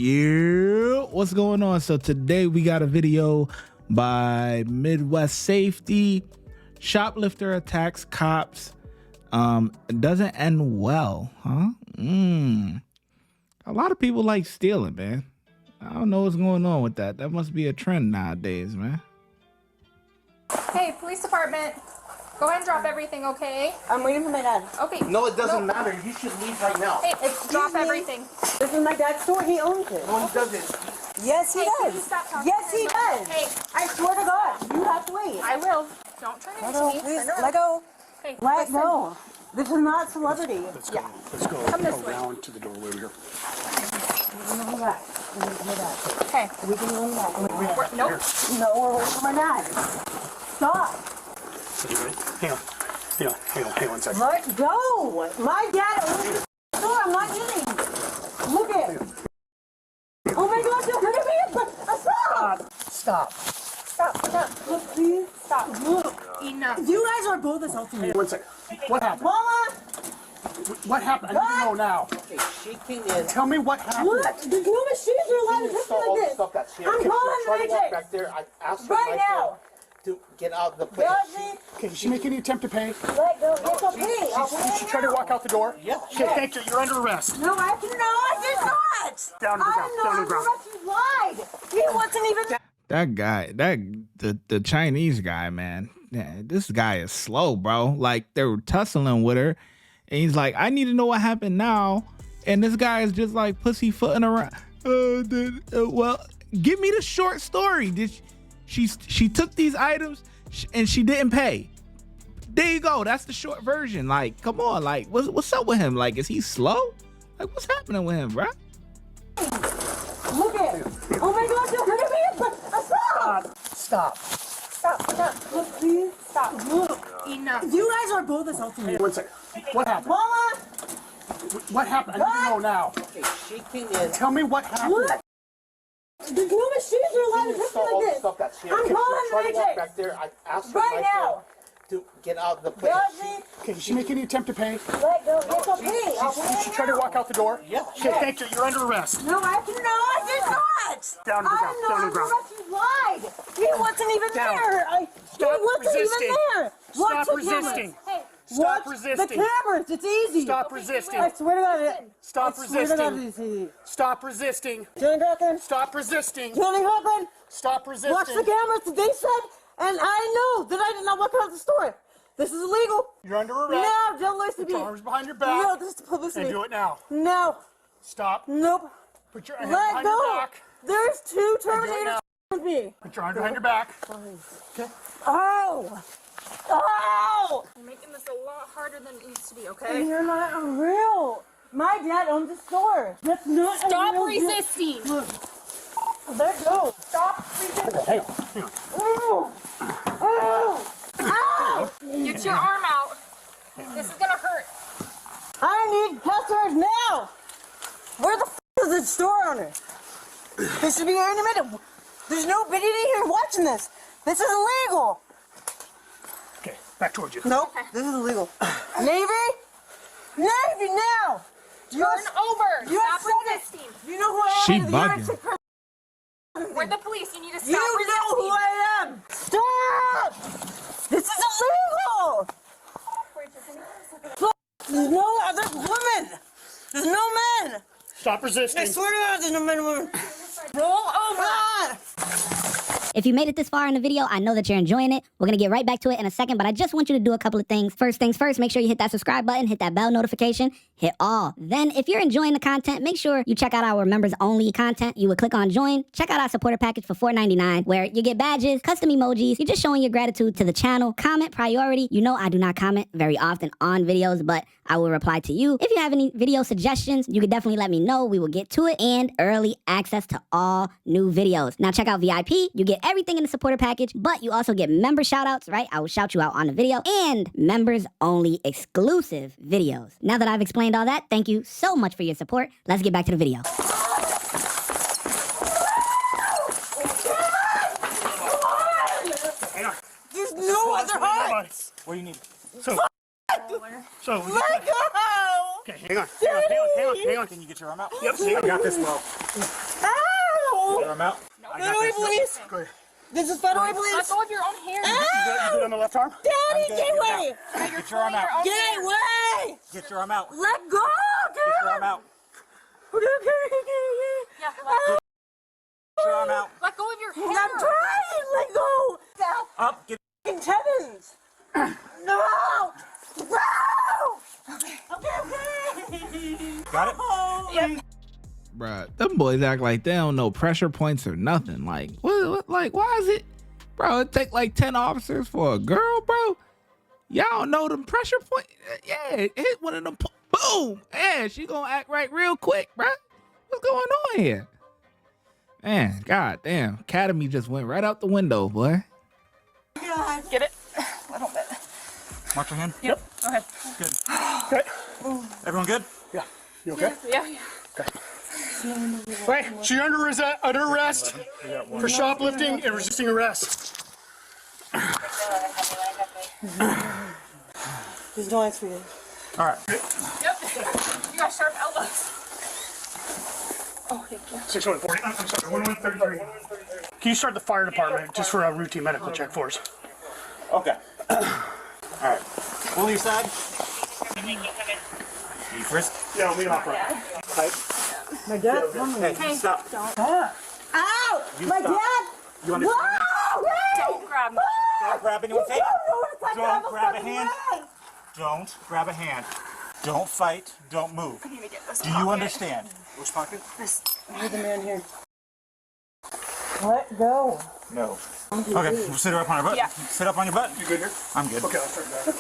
Yeah, what's going on? So today we got a video by Midwest Safety. Shoplifter attacks cops. It doesn't end well, huh? A lot of people like stealing, man. I don't know what's going on with that. That must be a trend nowadays, man. Hey, police department. Go ahead and drop everything, okay? I'm waiting for my dad. Okay. No, it doesn't matter. You should leave right now. Hey, drop everything. This is my dad's store. He owns it. No, he doesn't. Yes, he Hey, can you does. stop talking Yes, to he me? does. Hey, I swear to God, you have to wait. I will. Don't turn Let into go, me. please. Turn around. Let go. Hey, Let listen. go. This is not celebrity. Let's go. Let's go. Come this way. Around to the doorway here. We can go back. We can go back. Hey. We can go back. Nope. No, we're waiting for my dad. Stop. Hang on. Hang on 1 second. Let go. My dad owns the store. I'm not kidding. Look at it. Oh my God, you're hurting me. Stop. Stop. Look, please. Stop. Look. Enough. You guys are both assaulting me. 1 second. What happened? Mama. What happened? I need to know now. Okay, she came in. Tell me what happened. What? There's no machines are allowed to touch me All like the this. stuff that's here. I'm Okay, calling try to the walk agent. back there. I asked her Right now. to get out of the place. Dodgy. Okay, did she make any attempt to pay? Let go. It's okay. I'll Did she try to walk out the door? Yeah. Okay, thank you. You're under arrest. No, I did not. Down to the ground. Down to the ground. He lied. He wasn't even. That guy, the Chinese guy, man. Yeah, this guy is slow, bro. Like they were tussling with her, and he's like, "I need to know what happened now." And this guy is just like pussyfooting around. Well, give me the short story. Did she took these items and she didn't pay? There you go. That's the short version. Like, come on. Like, what's up with him? Like, is he slow? Like, what's happening with him, bro? Look at it. Oh my God, you're hurting me. Stop. Look, please. Stop. Look. Enough. You guys are both assaulting me. 1 second. What happened? Mama. What happened? I need to know now. Okay, she came in. Tell me what happened. What? There's no machines are allowed to touch me All like the this. stuff that's here. I'm Okay, calling try the to walk agent. back there. I asked her Right now. to get out of the place. Dodgy. Okay, did she make any attempt to pay? Let go. It's okay. I'll Did she try to walk out the door? Yeah. Okay, thank you. You're under arrest. No, I did not. Down to the ground. Down to the ground. He lied. He wasn't even Down. there. He wasn't even there. Stop Watch the resisting. cameras. Hey. Stop Watch resisting. the cameras. It's easy. Stop resisting. I swear to God. Stop I swear to God, resisting. it's easy. Stop resisting. Johnny Rockland. Stop resisting. Johnny Rockland. Stop resisting. Watch the cameras. They said, and I know that I did not walk out of the store. This is illegal. You're under arrest. No, don't listen Put to me. your arms behind your back. No, this is publicity. And do it now. No. Stop. Nope. Put your hands Let behind your go. back. There's two do it Terminators now. with me. Put your arms behind your back. Okay. Oh. Oh. You're making this a lot harder than it needs to be, And okay? you're not real. My dad owns the store. That's not Stop a real deal. resisting. Look. Let go. Stop resisting. Hang on. Oh. Oh. Ow. Get your arm out. This is gonna hurt. I need customers now. Where the f is the store owner? This should be here in a minute. There's nobody here watching this. This is illegal. Okay, back towards you. Nope, this is illegal. Navy? Navy, now! Turn over. You Stop said it. resisting. You know who I am? She You're bugging. a sick person. We're the police. You need to stop You know who resisting. I am! Stop! This is illegal! Look, there's no other women! There's no men! Stop I resisting. swear to God, there's no men and women. Roll over. Ah! If you made it this far in the video, I know that you're enjoying it. We're going to get right back to it in a second, but I just want you to do a couple of things. First things first, make sure you hit that subscribe button, hit that bell notification, hit all. Then, if you're enjoying the content, make sure you check out our members-only content. You would click on join, check out our supporter package for $4.99, where you get badges, custom emojis, you're just showing your gratitude to the channel. Comment priority. You know I do not comment very often on videos, but I will reply to you. If you have any video suggestions, you can definitely let me know. We will get to it. And early access to all new videos. Now check out VIP. You get everything in the supporter package, but you also get member shout-outs, right? I will shout you out on the video. And members-only exclusive videos. Now that I've explained all that, thank you so much for your support. Let's get back to the video. Hang on. There's no other heart! What do you need? So, Let go! okay, Hang on. Can you get your arm out? Yep, I got this well. Ow! Your arm out. Federal police! Go ahead. This is federal Let police! go of your own hair. Ah! You good on the left arm? Daddy, get away! Get your arm out. Get away! Get your arm out. Let go! Get your arm out. Yeah, Get your arm out. let go of your hair. I'm trying! Let go! Up. Get. Tevins! No! No! Okay. Got it. Yep. Bruh, them boys act like they don't know pressure points or nothing. Like, what like, why is it, bro? It take like 10 officers for a girl, bro. Y'all don't know them pressure points. Yeah, hit one of them. Boom. Yeah, she gonna act right real quick, bruh. What's going on here? Man, god damn, Academy just went right out the window, boy. Get it? A little bit. Mark your hand. Yep. Go ahead. Good. Okay. Everyone good? Yeah. You okay? Yeah. Right. So you're under arrest for shoplifting and resisting arrest. There's no answer for you. All right. Yep. You got sharp elbows. Oh, thank you. 6140. I'm sorry. 1133. Can you start the fire department just for a routine medical check for us? Okay. All right. Pull your side. You first. Yeah, lean off right. Tight. My dad? Hey, stop. Ow! You My stop. dad! You understand? Whoa! Wait! Don't grab me. Don't grab anyone. You don't know what it's like to have Don't a grab a fucking hand. leg. Don't grab a hand. Don't fight. Don't move. I need to get this Do you understand? Which pocket? You're the man here. Let go. No. Okay, we'll sit her up on her butt. Yeah. Sit up on your butt. You good here? I'm good. Okay, I'll start back.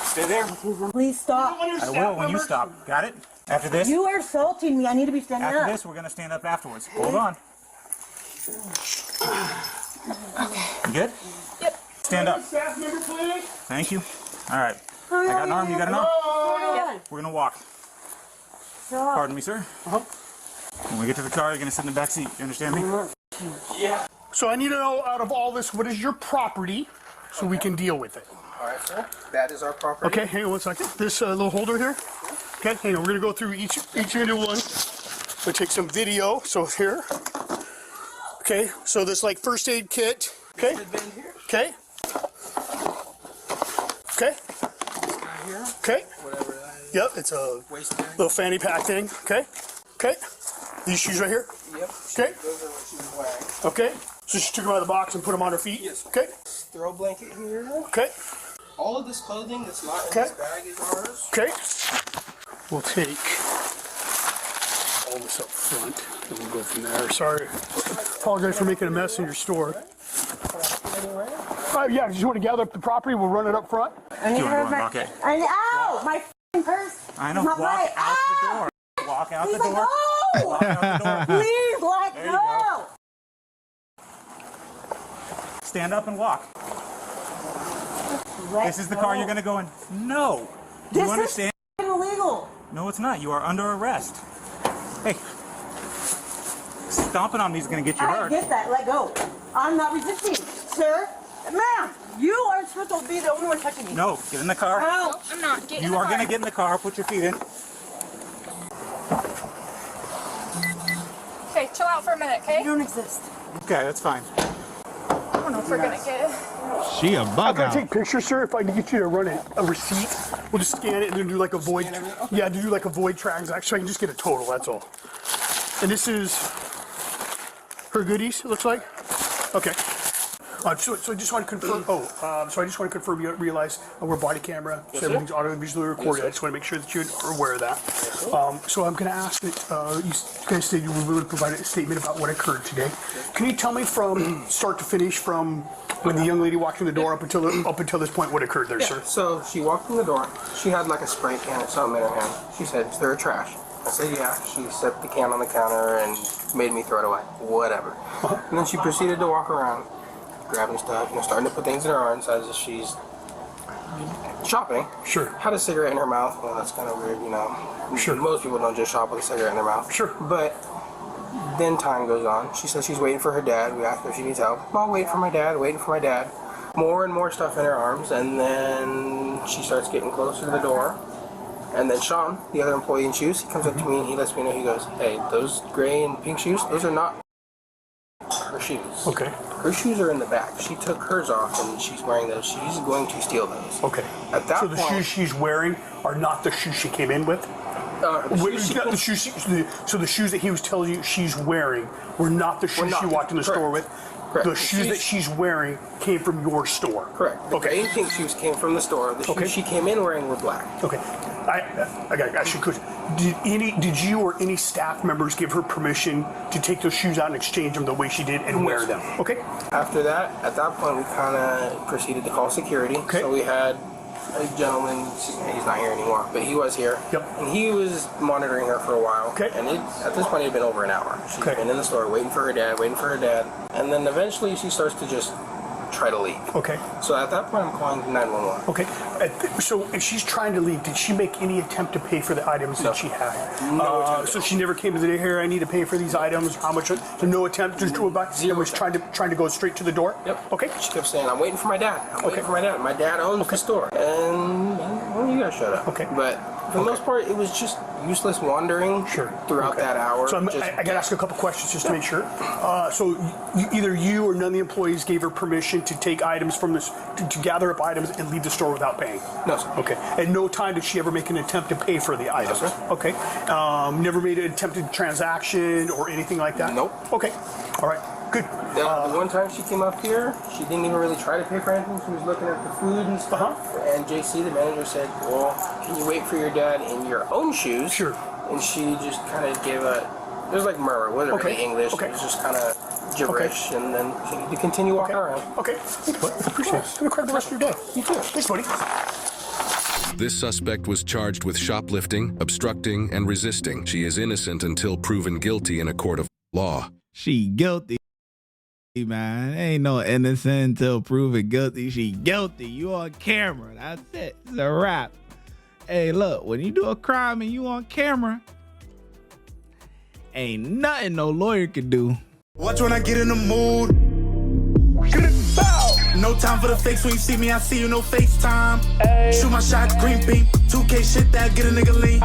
Stay there. Please stop. I will when you stop. Got it? After this, You are assaulting me. I need to be standing after up. this, we're gonna stand up afterwards. Hold on. You good? Yep. Stand up. Staff member, please. Thank you. All right. I got an arm. You got an arm? Yep. We're gonna walk. Stop. Pardon me, sir. When we get to the car, you're gonna sit in the back seat. You understand me? Yeah. So I need to know out of all this, what is your property so we can deal with it? All right, sir. That is our property. Okay, hang on one second. This little holder here. Okay, hang on. We're gonna go through each individual one. We'll take some video. So here. Okay, so this like first aid kit. Okay. Okay. Okay. Here, Okay. whatever that is. Yep, it's a Waistband. little fanny pack thing. Okay. Okay. These shoes right here. Yep. Okay. Those are what she was wearing. Okay. So she took them out of the box and put them on her feet. Yes. Okay. Throw blanket here. Okay. All of this clothing that's not in Okay. this bag is ours. Okay. We'll take all this up front and we'll go from there. Sorry. Apologize for making a mess in your store. Yeah, if you want to gather up the property, we'll run it up front. I need You to wanna have go and my. Ow! My f***ing purse. I know. My Walk bike. out the Ow! door. Walk out Please the let door. go! Walk out the door. Please let There you go! Stand up and walk. Let This is the car you're gonna go in. No. This You understand? is illegal. No, it's not. You are under arrest. Hey. Stomping on me is gonna get you I hurt. get that. Let go. I'm not resisting, sir. Ma'am, you are supposed to be the only one touching me. No, get in the car. Ow! I'm not getting You are gonna get in the car. Put your feet in. Okay, chill out for a minute, okay? You don't exist. Okay, that's fine. I don't know if we're gonna get it. She a I'm bug going out. to take pictures, sir. If I can get you to run a receipt, we'll just scan it and then do like a void. Yeah, do like a void transaction so I can just get a total, that's all. And this is her goodies, it looks like. Okay. So I just want to confirm. So I just want to confirm you realize we're body camera, so everything's audio visually recorded. I just want to make sure that you're aware of that. So I'm going to ask that you guys said you were willing to provide a statement about what occurred today. Can you tell me from start to finish, from when the young lady walked in the door up until this point, what occurred there, sir? So she walked in the door. She had like a spray can or something in her hand. She said, "Is there trash?" I said, "Yeah." She set the can on the counter and made me throw it away. Whatever. And then she proceeded to walk around, grabbing stuff, starting to put things in her arms as if she's shopping. Sure. Had a cigarette in her mouth. Well, that's kind of weird, Sure. Most people don't just shop with a cigarette in their mouth. Sure. But then time goes on. She says she's waiting for her dad. We asked her if she needs help. I'll wait for my dad, waiting for my dad. More and more stuff in her arms, and then she starts getting closer to the door. And then Sean, the other employee in shoes, he comes up to me and he lets me know, he goes, hey, those gray and pink shoes, those are not her shoes. Okay. Her shoes are in the back. She took hers off and she's wearing those. She's going to steal those. Okay. At that so the point, shoes she's wearing are not the shoes she came in with? So the shoes that he was telling you she's wearing were not the shoes she walked in the store with? Correct. The shoes that she's wearing came from your store? Correct. The gray and pink shoes came from the store. The shoes she came in wearing were black. Okay. I got a question. Did you or any staff members give her permission to take those shoes out and exchange them the way she did and wear them? Okay. After that, at that point, we kind of proceeded to call security. Okay. So we had a gentleman, he's not here anymore, but he was here. Yep. And he was monitoring her for a while. Okay. And at this point, it had been over an hour. She's been in the store waiting for her dad. And then eventually she starts to just try to leave. Okay. So at that point, I'm calling 911. Okay. So if she's trying to leave, did she make any attempt to pay for the items that she had? No. So she never came to the day here, I need to pay for these items, how much? So no attempt to do it back? Zero. Was trying to go straight to the door? Yep. Okay. She kept saying, I'm waiting for my dad. I'm waiting for my dad. My dad owns the store. And, well, you guys shut up. Okay. But for the most part, it was just useless wandering throughout that hour. So I got to ask a couple questions just to make sure. So either you or none of the employees gave her permission to take items from this, to gather up items and leave the store without paying? No, sir. Okay. At no time did she ever make an attempt to pay for the items? No, sir. Okay. Never made an attempted transaction or anything like that? Nope. Okay. All right. Good. The one time she came up here, she didn't even really try to pay for anything. She was looking at the food and stuff. And JC, the manager, said, well, can you wait for your dad in your own shoes? Sure. And she just kind of gave it was like murmur. It wasn't really English. It was just kind of gibberish. And then she had to continue walking around. Okay. Thanks, buddy. Appreciate it. Have a great rest of your day. You too. Thanks, buddy. This suspect was charged with shoplifting, obstructing, and resisting. She is innocent until proven guilty in a court of law. She guilty, man. Ain't no innocent until proven guilty. She guilty. You on camera. That's it. It's a wrap. Hey, look, when you do a crime and you on camera, ain't nothing no lawyer can do. Watch when I get in the mood. No time for the fakes. When you see me, I see you, no FaceTime. Shoot my shot, green beam. 2K shit that get a nigga lean.